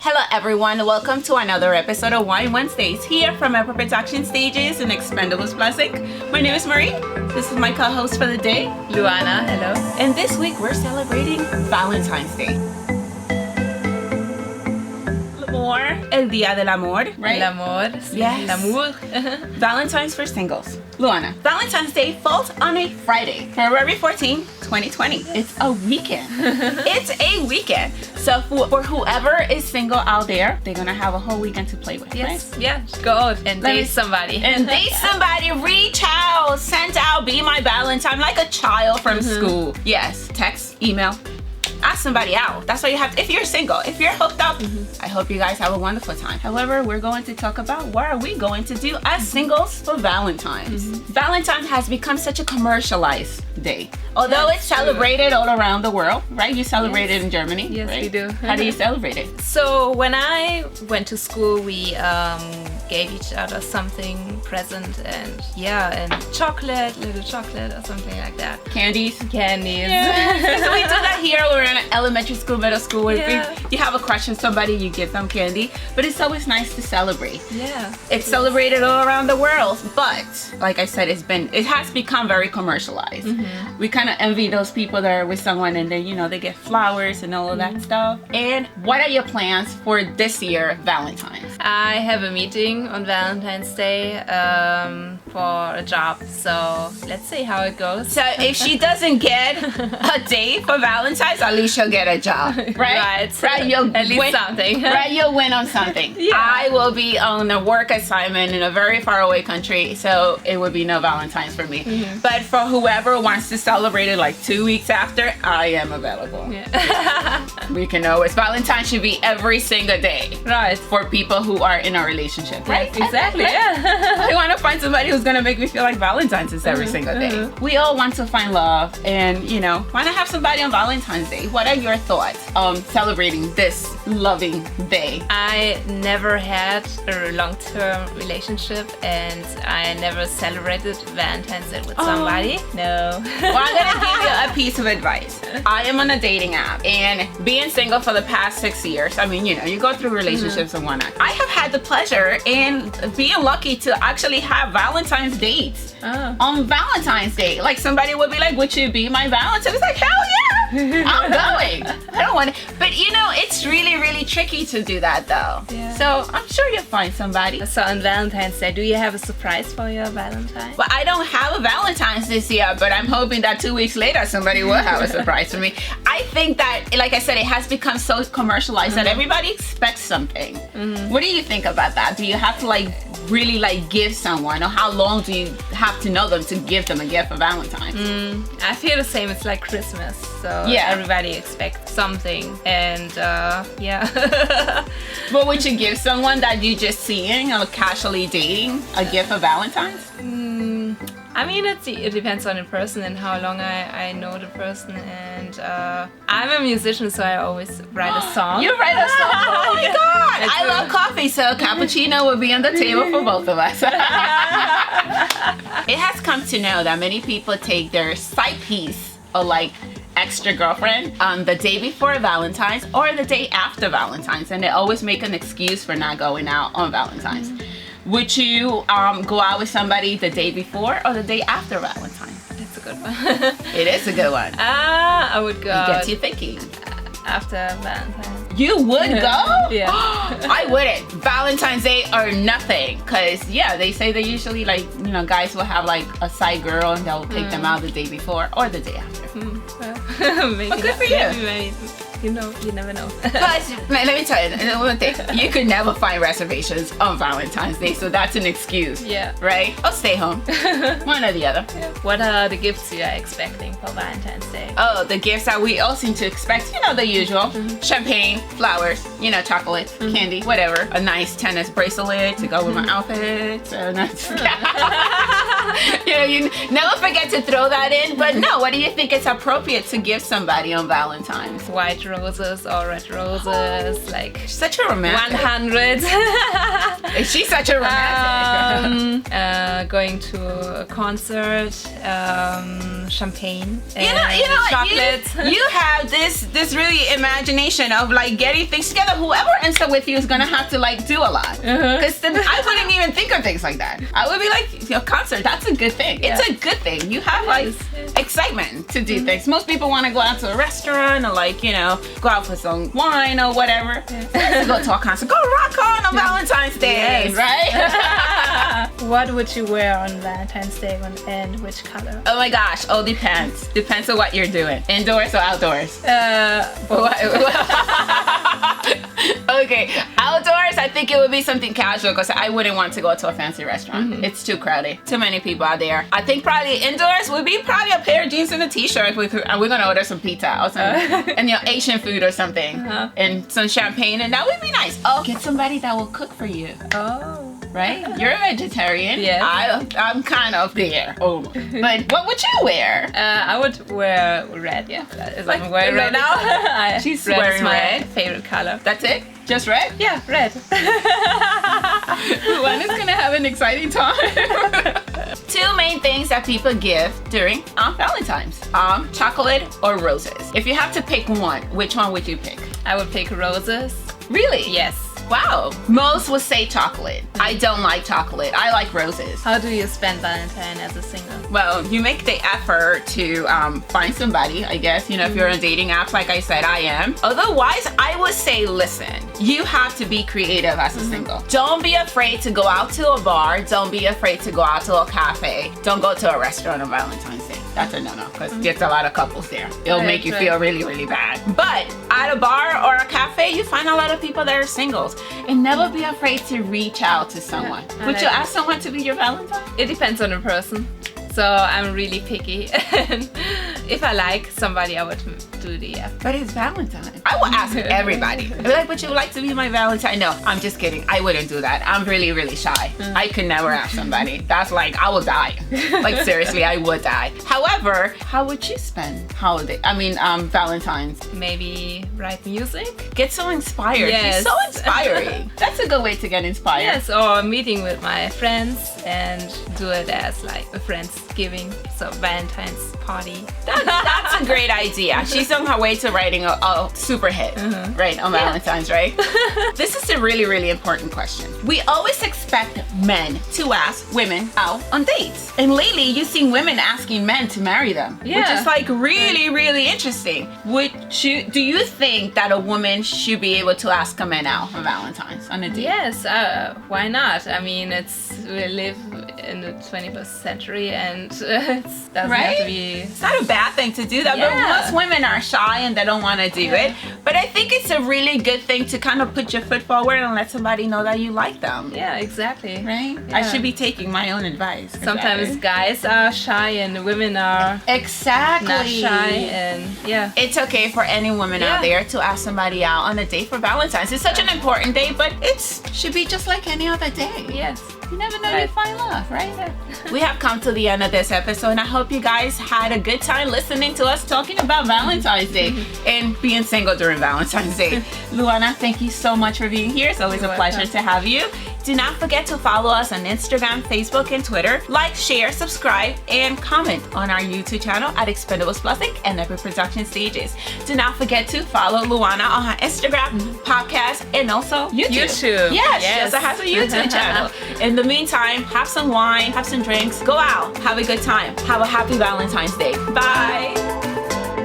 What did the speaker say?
Hello everyone, welcome to another episode of Wine Wednesdays here from Upper Production Stages in Expendables Plastic. My name is Marie. This is my co-host for the day, Luana. Hello. And this week we're celebrating Valentine's Day. Or El Día del Amor, right? El amor. Sí, yes. L'amour. Valentine's for singles. Luana, Valentine's Day falls on a Friday, February 14, 2020. It's a weekend. It's a weekend. So for whoever is single out there, they're going to have a whole weekend to play with, Yes. right? Yeah. Go out and date somebody. And date somebody, reach out, send out, be my Valentine, like a child from school. Yes, text, email. Ask somebody out. That's what you have to, if you're single. If you're hooked up, I hope you guys have a wonderful time. However, we're going to talk about what are we going to do as singles for Valentine's. Valentine's has become such a commercialized day. Although it's celebrated all around the world, right? You celebrate it in Germany, Yes, right? we do. How do you celebrate it? So when I went to school, we gave each other something present and chocolate, little chocolate or something like that. Candies? Candies. Yeah. So we do that here. We're in elementary school, middle school. Yeah. If you have a crush on somebody, you give them candy. But it's always nice to celebrate. Yeah. It's celebrated all around the world, but like I said, it has become very commercialized. We kind of envy those people that are with someone and then they get flowers and all of that stuff. And what are your plans for this year, Valentine's? I have a meeting on Valentine's Day for a job, so let's see how it goes. So if she doesn't get a date for Valentine's, at least she'll get a job, right? Right. You'll at least win, something. Right, you'll win on something. Yeah. I will be on a work assignment in a very far away country, so it would be no Valentine's for me. But for whoever wants to celebrate it like 2 weeks after, I am available. Yeah. We can always. Valentine's should be every single day. Right. For people who are in a relationship, right? Yes, exactly. Right? Yeah. I want to find somebody who's gonna make me feel like Valentine's is every single day. We all want to find love and want to have somebody on Valentine's Day. What are your thoughts on celebrating this loving day? I never had a long-term relationship and I never celebrated Valentine's Day with somebody. No. Well, I'm gonna give you a piece of advice. I am on a dating app and being single for the past 6 years. I mean, you go through relationships and whatnot. I have had the pleasure in being lucky to actually have Valentine's dates. On Valentine's Day. Like somebody would be like, would you be my Valentine? It's like, hell yeah, I'm going. I don't want to. But it's really, really tricky to do that though. Yeah. So I'm sure you'll find somebody. So on Valentine's Day, do you have a surprise for your Valentine? Well, I don't have a Valentine's this year, but I'm hoping that 2 weeks later somebody will have a surprise for me. I think that, like I said, it has become so commercialized that everybody expects something. What do you think about that? Do you have to really give someone, or how long do you have to know them to give them a gift for Valentine's? I feel the same. It's like Christmas, so Yeah. everybody expects something, and But would you give someone that you just seeing or casually dating a gift for Valentine's? I mean, it depends on the person and how long I know the person, and I'm a musician, so I always write a song. You write a song? Oh my God! It's I love coffee, so cappuccino will be on the table for both of us. It has come to know that many people take their side piece or extra girlfriend on the day before Valentine's or the day after Valentine's, and they always make an excuse for not going out on Valentine's. Would you go out with somebody the day before or the day after Valentine's? That's a good one. It is a good one. I would go It gets you thinking. after Valentine's. You would go? Yeah. I wouldn't. Valentine's Day or nothing. Because, they say they usually, guys will have, a side girl and they'll take them out the day before or the day after. Maybe Well, good for you. Maybe, you never know. Guys, let me tell you one thing. You could never find reservations on Valentine's Day, so that's an excuse. Yeah. Right? Or stay home. One or the other. What are the gifts you are expecting for Valentine's Day? Oh, the gifts that we all seem to expect, the usual. Champagne, flowers, chocolate, candy, whatever. A nice tennis bracelet to go with my outfit. So that's you never forget to throw that in. But no, what do you think is appropriate to give somebody on Valentine's? White roses or red roses, like Such a romantic. 100. She's such a romantic. Going to a concert, champagne, You know, chocolate. you have this really imagination of like getting things together. Whoever ends up with you is gonna have to like do a lot. Because I wouldn't even think of things like that. I would be like, your concert, that's a good thing. Yeah. It's a good thing. You have like excitement to do things. Most people want to go out to a restaurant or like, you know, go out for some wine or whatever. To go to a concert. Go rock on Valentine's Day, Yes. right? What would you wear on Valentine's Day and which color? Oh my gosh, all depends. Depends on what you're doing. Indoors or outdoors? Okay, outdoors, I think it would be something casual because I wouldn't want to go to a fancy restaurant. It's too crowded. Too many people out there. I think probably indoors would be probably a pair of jeans and a t-shirt. We're gonna order some pizza or something. And Asian food or something. And some champagne, and that would be nice. Oh, get somebody that will cook for you. Oh. Right? You're a vegetarian. Yes. I'm kind of there. Oh. But what would you wear? I would wear red, yeah. As Like, I'm wearing red now. She's red wearing is my red. favorite color. That's it? Just red? Yeah, red. Luana's gonna have an exciting time. Two main things that people give during Valentine's. Chocolate or roses. If you have to pick one, which one would you pick? I would pick roses. Really? Yes. Wow. Most would say chocolate. I don't like chocolate. I like roses. How do you spend Valentine as a single? Well, you make the effort to find somebody, I guess. You know, if you're on dating apps, like I said, I am. Otherwise, I would say, listen, you have to be creative as a single. Don't be afraid to go out to a bar. Don't be afraid to go out to a cafe. Don't go to a restaurant on Valentine's Day. That's a no-no, because there's a lot of couples there. It'll make you feel really, really bad. But at a bar or a cafe, you find a lot of people that are singles. And never be afraid to reach out to someone. I Would like you it. ask someone to be your Valentine? It depends on the person. So I'm really picky. And if I like somebody, I would do the effort. But it's Valentine. I will ask everybody. I'd be like, would you like to be my Valentine? No, I'm just kidding. I wouldn't do that. I'm really, really shy. I could never ask somebody. That's like, I will die. Like seriously, I would die. However, how would you spend Valentine's? Maybe write music. Get so inspired. Yes. She's so inspiring. That's a good way to get inspired. Yes, or meeting with my friends and do it as like a Friendsgiving, so Valentine's party. That's a great idea. She's on her way to writing a super hit, right, on Valentine's, right? This is a really, really important question. We always expect men to ask women out on dates. And lately, you've seen women asking men to marry them, which Yeah. is like really, really interesting. Do you think that a woman should be able to ask a man out on Valentine's on a date? Yes, why not? I mean, we live in the 21st century and it doesn't have to be... It's not a bad thing to do that, Yeah. but most women are shy and they don't want to do it. But I think it's a really good thing to kind of put your foot forward and let somebody know that you like them. Yeah, exactly. Right? Yeah. I should be taking my own advice. Sometimes guys are shy and women are Exactly. not shy, and yeah. It's okay for any woman out there to ask somebody out on a date for Valentine's. It's such an important day, but it should be just like any other day. Yes. You never know, Right. you find love, right? We have come to the end of this episode, and I hope you guys had a good time listening to us talking about Valentine's Day and being single during Valentine's Day. Luana, thank you so much for being here. It's always You're a pleasure welcome. to have you. Do not forget to follow us on Instagram, Facebook, and Twitter. Like, share, subscribe, and comment on our YouTube channel at Expendables Plus Inc. and Epic Production Stages. Do not forget to follow Luana on her Instagram, podcast, and also YouTube. Yes, she also has a YouTube channel. In the meantime, have some wine, have some drinks, go out, have a good time. Have a happy Valentine's Day. Bye.